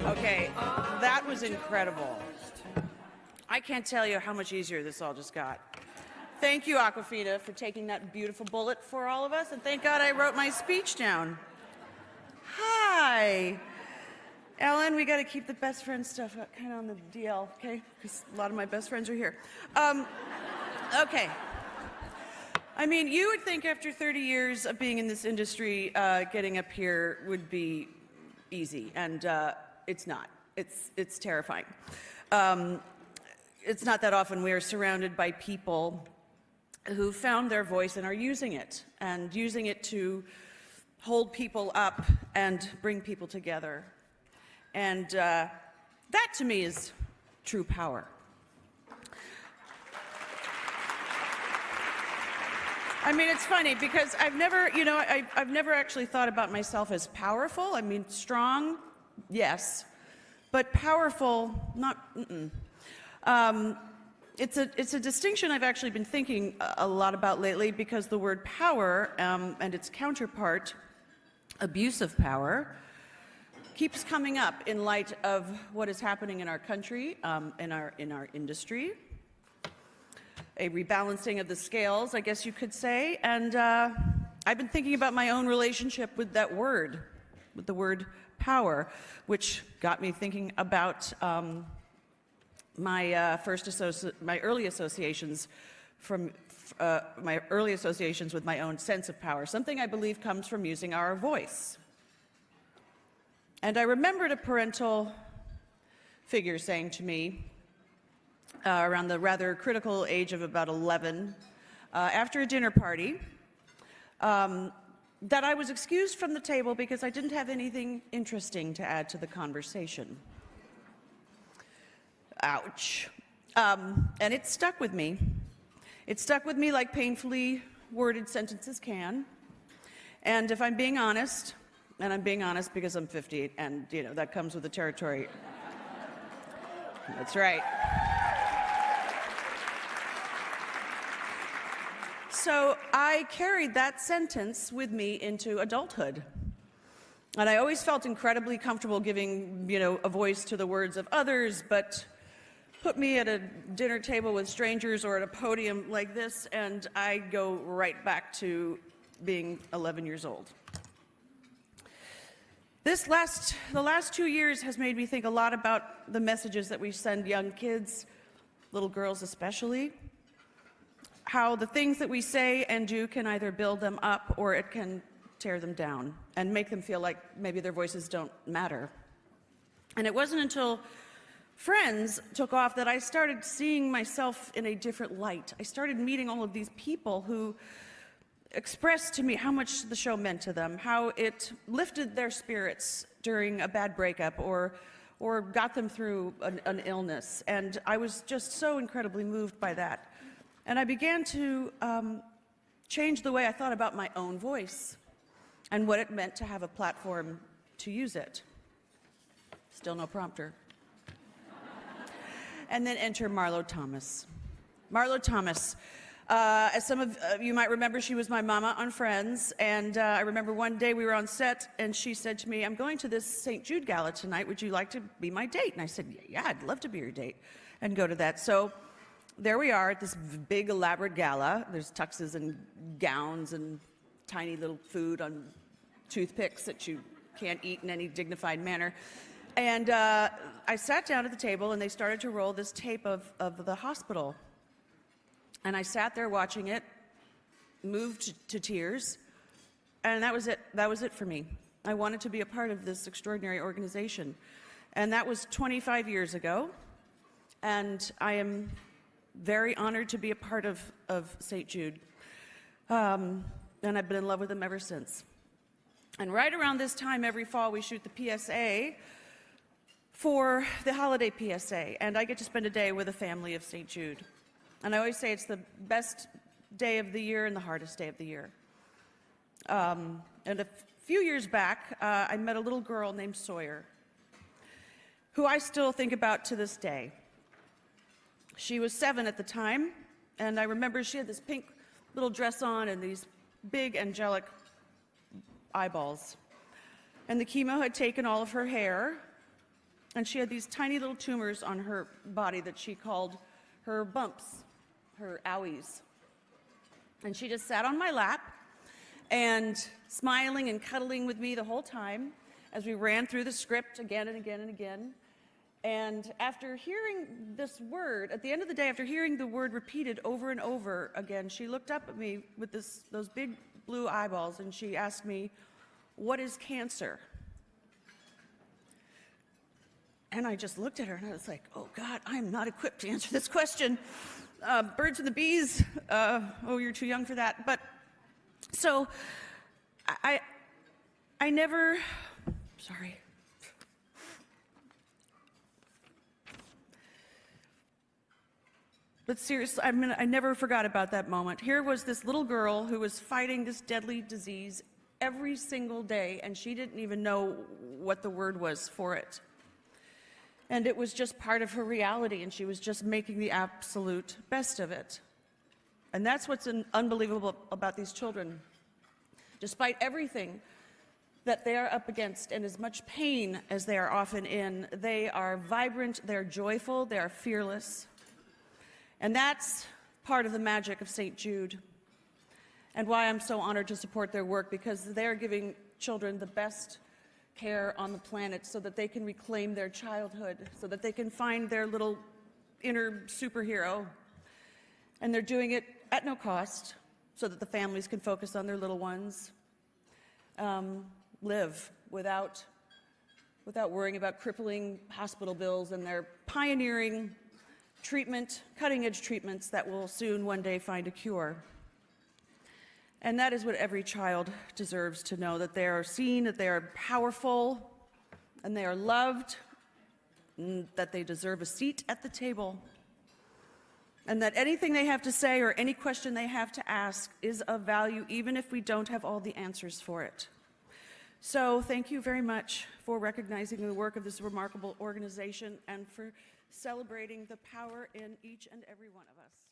Okay, that was incredible. I can't tell you how much easier this all just got. Thank you, Aquafina, for taking that beautiful bullet for all of us, and thank God I wrote my speech down. Hi. Ellen, we got to keep the best friend stuff kind of on the DL, okay? Because a lot of my best friends are here. Okay. I mean, you would think after 30 years of being in this industry, getting up here would be easy, and it's not. It's terrifying. It's not that often we are surrounded by people who found their voice and are using it to hold people up and bring people together. And that, to me, is true power. I mean, it's funny because I've never actually thought about myself as powerful. I mean, strong, yes, but powerful, not. It's a distinction I've actually been thinking a lot about lately because the word power and its counterpart, abuse of power, keeps coming up in light of what is happening in our country, in our industry. A rebalancing of the scales, I guess you could say, and I've been thinking about my own relationship with that word, with the word power, which got me thinking about my early associations with my own sense of power, something I believe comes from using our voice. And I remembered a parental figure saying to me, around the rather critical age of about 11, after a dinner party, that I was excused from the table because I didn't have anything interesting to add to the conversation. Ouch. And it stuck with me. It stuck with me like painfully worded sentences can. And if I'm being honest, and I'm being honest because I'm 50, and that comes with the territory. That's right. So I carried that sentence with me into adulthood. And I always felt incredibly comfortable giving, a voice to the words of others, but put me at a dinner table with strangers or at a podium like this, and I go right back to being 11 years old. The last 2 years has made me think a lot about the messages that we send young kids, little girls especially, how the things that we say and do can either build them up or it can tear them down and make them feel like maybe their voices don't matter. And it wasn't until Friends took off that I started seeing myself in a different light. I started meeting all of these people who expressed to me how much the show meant to them, how it lifted their spirits during a bad breakup or got them through an illness. And I was just so incredibly moved by that. And I began to change the way I thought about my own voice and what it meant to have a platform to use it. Still no prompter. And then enter Marlo Thomas. Marlo Thomas, as some of you might remember, she was my mama on Friends, and I remember one day we were on set, and she said to me, "I'm going to this St. Jude gala tonight. Would you like to be my date?" And I said, "Yeah, I'd love to be your date," and go to that. So there we are at this big, elaborate gala. There's tuxes and gowns and tiny little food on toothpicks that you can't eat in any dignified manner. And I sat down at the table, and they started to roll this tape of the hospital. And I sat there watching it, moved to tears, and that was it. That was it for me. I wanted to be a part of this extraordinary organization. And that was 25 years ago, and I am very honored to be a part of St. Jude. And I've been in love with them ever since. And right around this time, every fall, we shoot the PSA for the holiday PSA, and I get to spend a day with a family of St. Jude. And I always say it's the best day of the year and the hardest day of the year. And a few years back, I met a little girl named Sawyer, who I still think about to this day. She was 7 at the time, and I remember she had this pink little dress on and these big angelic eyeballs. And the chemo had taken all of her hair, And she had these tiny little tumors on her body that she called her bumps, her owies. And she just sat on my lap and smiling and cuddling with me the whole time as we ran through the script again and again and again. And after hearing this word, at the end of the day, after hearing the word repeated over and over again, she looked up at me with those big blue eyeballs and she asked me, "What is cancer?" And I just looked at her and I was like, oh God, I'm not equipped to answer this question. Birds and the bees, oh, you're too young for that. But so I never, sorry. But seriously, I never forgot about that moment. Here was this little girl who was fighting this deadly disease every single day, and she didn't even know what the word was for it. And it was just part of her reality, and she was just making the absolute best of it. And that's what's unbelievable about these children. Despite everything that they are up against and as much pain as they are often in, they are vibrant, they're joyful, they are fearless. And that's part of the magic of St. Jude, and why I'm so honored to support their work, because they're giving children the best care on the planet so that they can reclaim their childhood, so that they can find their little inner superhero. And they're doing it at no cost so that the families can focus on their little ones, live without worrying about crippling hospital bills, and they're pioneering treatment, cutting-edge treatments that will soon one day find a cure. And that is what every child deserves to know, that they are seen, that they are powerful, and they are loved, and that they deserve a seat at the table, and that anything they have to say or any question they have to ask is of value, even if we don't have all the answers for it. So thank you very much for recognizing the work of this remarkable organization and for celebrating the power in each and every one of us.